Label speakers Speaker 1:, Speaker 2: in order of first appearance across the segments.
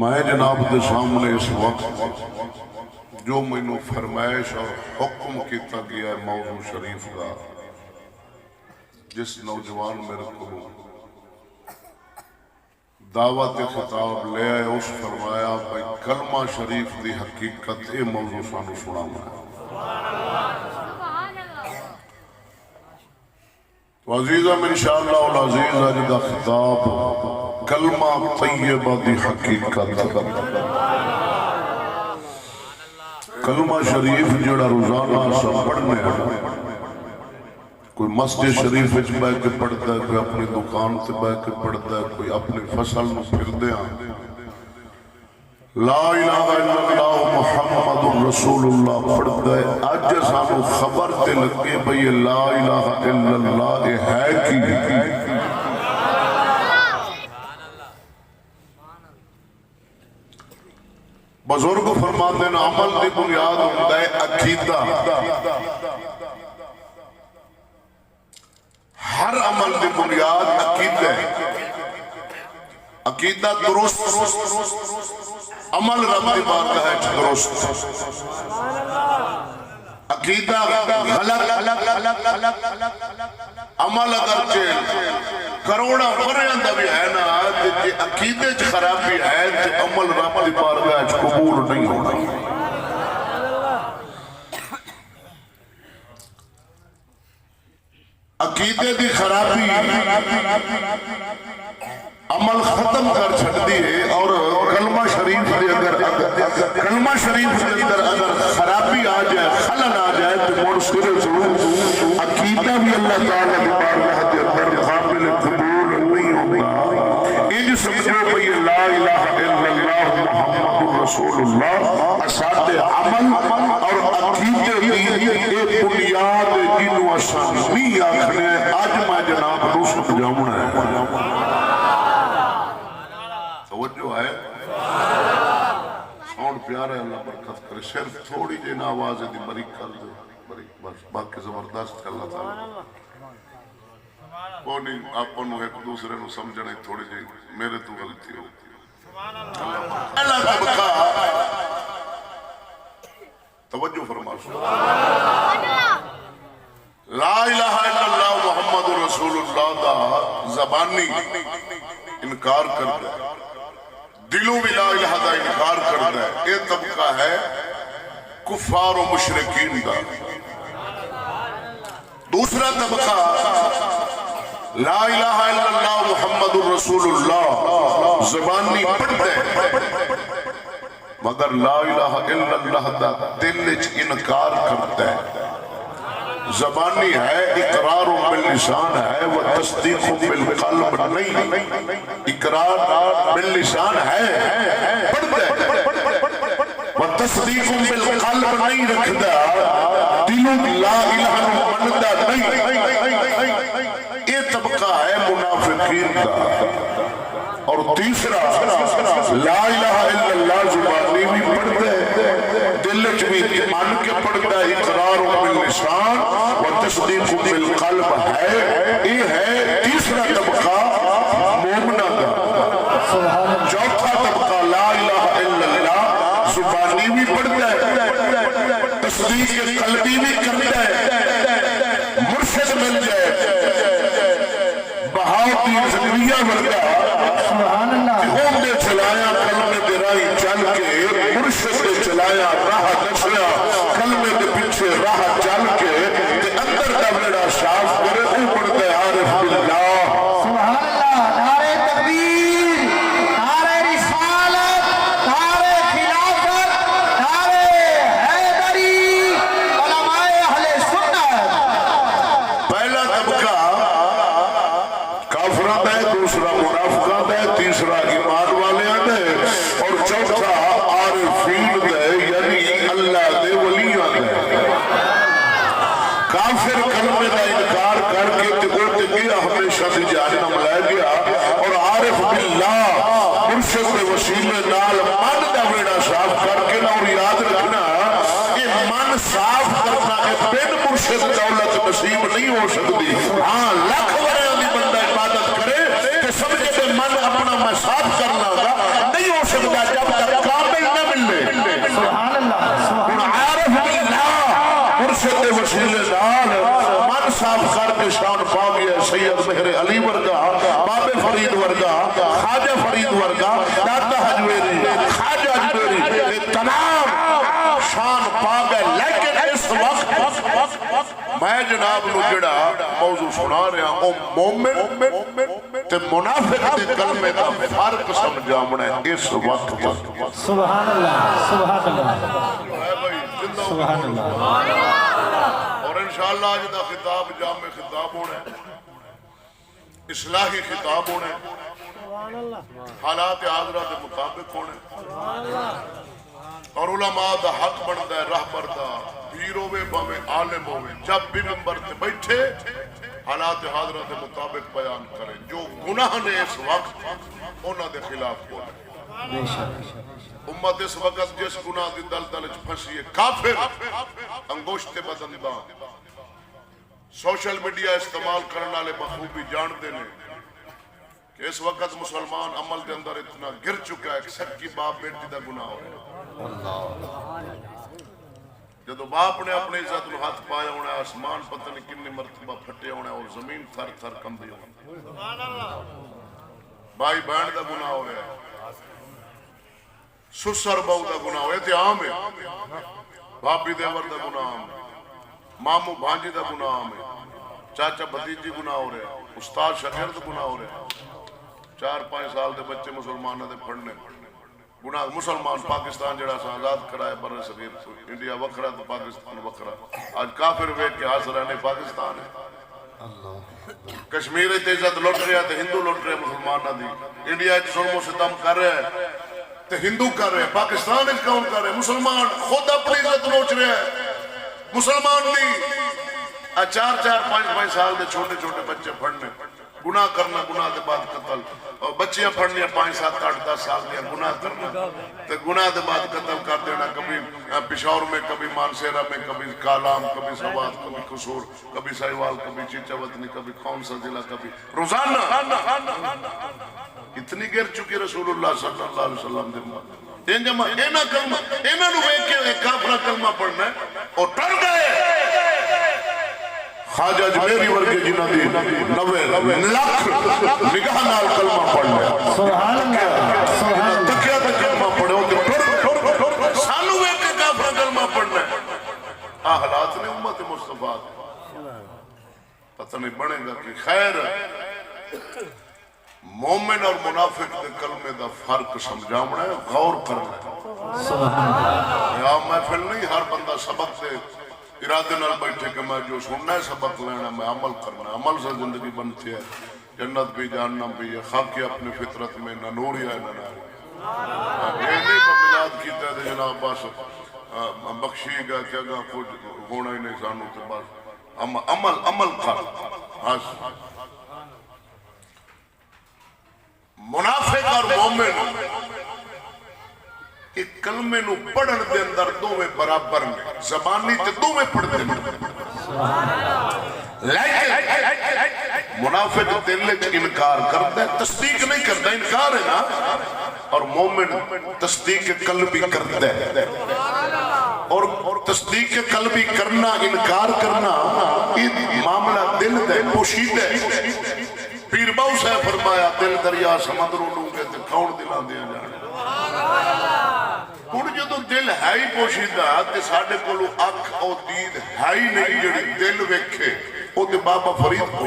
Speaker 1: میں جناب دے سامنے اس وقت جو مینوں فرمائش اور حکم کیتا گیا ہے موضوع شریف کا، جس نوجوان میرے کو دعوت خطاب لے آئے اس فرمایا بھائی کلمہ شریف دی حقیقت یہ موضوع سانو سنانا ہے۔ تو عزیزم انشاءاللہ العزیز آج دا خطاب کلمہ طیبہ دی حقیقت۔ کلمہ شریف جڑا روزانہ سب پڑھنے ہیں، کوئی مسجد شریف وچ بیٹھ کے پڑھتا ہے، کوئی اپنی دکان سے بیٹھ کے پڑھتا ہے، کوئی اپنی فصل میں پھردے ہیں۔ لا الہ الا اللہ محمد رسول اللہ پڑھتا ہے۔ آج سانو خبر تے لگے بھئی لا الہ الا اللہ ہے کی۔ بزرگ فرماتے ہیں عمل کی بنیاد ہوتا ہے عقیدہ۔ ہر عمل کی بنیاد عقیدہ ہے۔ عقیدہ درست، عمل رب کی بارگاہ ہے درست۔ عقیدہ غلط، عمل اگرچہ کروڑا ورنہ دا بھی ہے نا، کہ عقیدے چ خرابی ہے کہ عمل رب کی بارگاہ چ قبول نہیں ہونا۔ عقیدے دی خرابی عمل ختم کر چھڑتی ہے، اور کلمہ شریف دے کلمہ شریف کے اندر اگر خرابی آ جائے، خلل آ جائے تو مڑ سر ضرور عقیدہ بھی اللہ تعالیٰ کی بارگاہ کے اندر قابل قبول نہیں ہوگا۔ ان سمجھو بھئی لا الہ الا اللہ محمد رسول اللہ اساد عمل اور عقیدے کی ایک بنیاد جنوں آسان نہیں آکھنے، آج میں جناب نو سمجھاؤں ہے۔ توجہ ہے، ساؤنڈ پیارا ہے، اللہ برکت کرے۔ صرف تھوڑی جی نا آواز دی بریک کر دو، بریک بس، باقی زبردست اللہ تعالیٰ وہ نہیں، آپ انہوں ایک دوسرے نو سمجھنے تھوڑی جی میرے تو غلطی ہو۔ اللہ کا بقا توجہ فرما لا الہ الا اللہ محمد رسول اللہ دا زبانی انکار کرتا ہے، دلوں بھی لا الہ دا انکار کرتا ہے۔ یہ طبقہ ہے کفار و مشرکین دا۔ دوسرا طبقہ لا الہ الا اللہ محمد رسول اللہ زبانی پڑھتے ہیں مگر لا الہ الا اللہ دا دل چ انکار کرتا ہے۔ زبانی ہے، اقرار باللسان ہے، وہ تصدیق بالقلب نہیں۔ اقرار باللسان ہے، پڑھتا ہے، وہ تصدیق بالقلب نہیں رکھتا، دلوں لا الہ منتا نہیں۔ یہ طبقہ ہے منافقین کا۔ اور تیسرا لا الہ الا اللہ زبانی بھی پڑھتا ہے، دل چ بھی مان کے پڑھتا ہے، اقرار باللسان و تصدیق بالقلب ہے۔ یہ ہے تیسرا طبقہ مومنہ کا۔ چوتھا طبقہ لا الہ الا اللہ زبانی بھی پڑھتا ہے، تصدیق قلبی بھی کرتا ہے، مرشد مل جائے بہاؤتی زندگیہ ورگا ہم نے چلایا کلمے دے رائی چل کے، مرشد نے چلایا راہ دسیا کلمے دے پیچھے راہ چل کے، تے اندر دا بڑا صاف کرے اوپر دے عارف باللہ۔
Speaker 2: سبحان اللہ، نعرہ تکبیر، نعرہ رسالت، نعرہ خلافت، نعرہ حیدری، علماء اہل سنت۔
Speaker 1: پہلا طبقہ کافران ہے، دوسرا منافقان ہے، تیسرا ایمان والے ہیں، اور چوتھا عارفین ہے، یعنی اللہ دے ولیان ہے۔ کافر کلمے کا انکار کر کے تگوتے گیا ہمیشہ دی جہنم لے گیا، اور عارف باللہ مرشد کے وسیلے نال من دا ویڑا صاف کر کے، اور یاد رکھنا یہ من صاف کرنا کہ بن مرشد دولت نصیب نہیں ہو سکتی۔ ہاں لاکھ ورے دی بندہ عبادت کرے تو سمجھے کہ من اپنا میں صاف کرنا گا نہیں ہو سکتا۔ سحر علی ورگا، بابے فرید ورگا، خواجہ فرید ورگا، دادا حجویری، خواجہ حجویری، تمام شان پا گئے. لیکن اس وقت میں جناب نو جڑا موضوع سنا رہا ہوں، مومن تے منافق دے کلمے دا فرق سمجھاونا ہے اس وقت.
Speaker 2: سبحان اللہ سبحان اللہ سبحان اللہ.
Speaker 1: اور انشاءاللہ آج دا خطاب جامع خطاب ہونا ہے، اصلاحی خطاب ہونا ہے، حالات حاضرہ دے مطابق ہونا ہے. اور علماء دا حق بنتا ہے رہبر دا، پیر ہوئے باویں عالم ہوئے، جب بھی منبر تے بیٹھے حالات حاضرہ دے مطابق بیان کریں. جو گناہ نے اس وقت انہاں دے خلاف بولے. امت اس وقت جس گناہ دی دلدل وچ پھسی ہے، کافر انگشت بدنداں سوشل میڈیا استعمال کرنے والے بخوبی جانتے ہیں کہ اس وقت مسلمان عمل کے اندر اتنا گر چکا ہے کہ سکی باپ بیٹی دا گناہ ہو رہا ہے. جدو باپ نے اپنی عزت نو ہاتھ پایا ہونا ہے، آسمان پتہ نہیں کتنی مرتبہ پھٹے ہونا ہے اور زمین تھر تھر کمبی ہونا ہے. بھائی بہن دا گناہ ہو رہا ہے، سسر بہو دا گناہ ہو رہا ہے، تے عام ہے. بھابی دیور دا گناہ عام ہے، مامو بھانجی دا گناہ عام ہے، چاچا بھتیجی گناہ ہو رہا ہے، استاد شاگرد گناہ ہو رہا ہے. 4-5 سال دے بچے مسلمانوں دے پڑھنے گناہ. مسلمان پاکستان جڑا سا آزاد کرایا بر صغیر، انڈیا وکھرا تو پاکستان وکھرا. آج کافر ویکھ کے ہنس رہے ہیں پاکستان ہے. کشمیر عزت لٹ رہا ہے تے ہندو لٹ رہے مسلمانوں دی. انڈیا ظلم و ستم کر رہا ہے تے ہندو کر رہے ہیں. پاکستان وچ کون کر رہے ہیں؟ مسلمان خود اپنی عزت لوٹ رہا ہے. مسلمان نہیں 4-5 سال دے چھوٹے چھوٹے بچے پڑھنے گناہ کرنا، گناہ دے بعد قتل. اور بچیاں پڑھنیاں 5-7-8-10 سال دیا گناہ کرنا تے گناہ دے بعد قتل کر دینا. کبھی پشاور میں، کبھی مانسیرہ میں، کبھی کالام، کبھی سوات، کبھی قصور، کبھی سائیوال، کبھی چیچا وطنی، کبھی کون سا ضلع، کبھی روزانہ. اتنی گر چکی رسول اللہ صلی اللہ علیہ وسلم دے انجمہ اینا کلمہ اینا نو ایک کے کافرہ کلمہ پڑھنا ہے اور ٹر گئے. خواجہ جمیری ورگے جنہ دی 90 لاکھ نگاہ نال کلمہ پڑھنا ہے.
Speaker 2: سبحان اللہ سبحان اللہ.
Speaker 1: تکیہ دا کلمہ پڑھے ہو کہ سانو ایک کے کافرہ کلمہ پڑھنا ہے. حالات نے امت مصطفیٰ پتہ نہیں بنے گا کہ خیر. مومن اور منافق دے کلمے دا فرق سمجھاونا ہے، غور کرنا ہے. یا محفل نہیں ہر بندہ سبق دے ارادے نال بیٹھے کہ میں جو سننا ہے سبق لینا، میں عمل کرنا. عمل سے زندگی بنتی ہے، جنت بھی جہنم بھی ہے. خاکی اپنی فطرت میں نہ نور یا نہ ناری. یہ نہیں مجاد کیتا ہے جناب بس بخشی گا کہ اگا کچھ ہونا ہی نہیں سانو تے بس عمل کر. منافق اور مومن ایک کلمے نو پڑھن دے اندر دو میں برابر میں زبانی تے دو میں پڑھ دے. لیکن منافق دل لے انکار کرتا ہے، تصدیق نہیں کرتا. انکار ہے نا. اور مومن تصدیق قلبی کرتا ہے. اور تصدیق قلبی کرنا، انکار کرنا یہ معاملہ دل دے پوشیدہ ہے. پیر باؤ سے فرمایا دل دریا سمندروں لوں گے تو کون دلان دیا جانے. ہن جدو دل ہے ہی پوشیدہ تے ساڈے کولو اکھ او دید ہے ہی نہیں جڑی دل ویکھے او تے بابا فرید کو.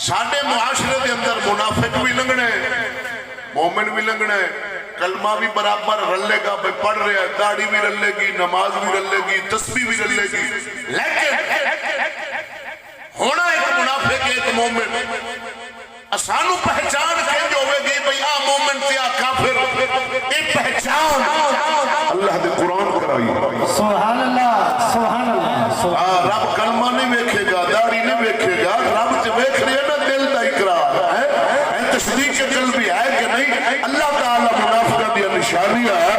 Speaker 1: ساڈے معاشرے دے اندر منافق بھی لنگنے، مومن بھی لنگنے، کلمہ بھی برابر رلے گا. بھئی پڑھ رہے ہیں، داڑھی بھی رلے گی، نماز بھی رلے گی، تسبیح بھی رلے گی. لیکن ہونا ایک منافق ایک مومن. اسانو پہچان کہیں ہوئے گی بھئی آ مومن تے آ کافر. ایک پہچان اللہ دے قرآن کرائی.
Speaker 2: سبحان اللہ سبحان اللہ.
Speaker 1: رب کلمہ نہیں ویکھے گا، داڑھی نہیں ویکھے گا. رب تے ویکھ رہے نا دل دا اقرار ہے. تصدیق قلبی ہے کہ نہیں. اللہ تعالی منافقہ دی نشانی ہے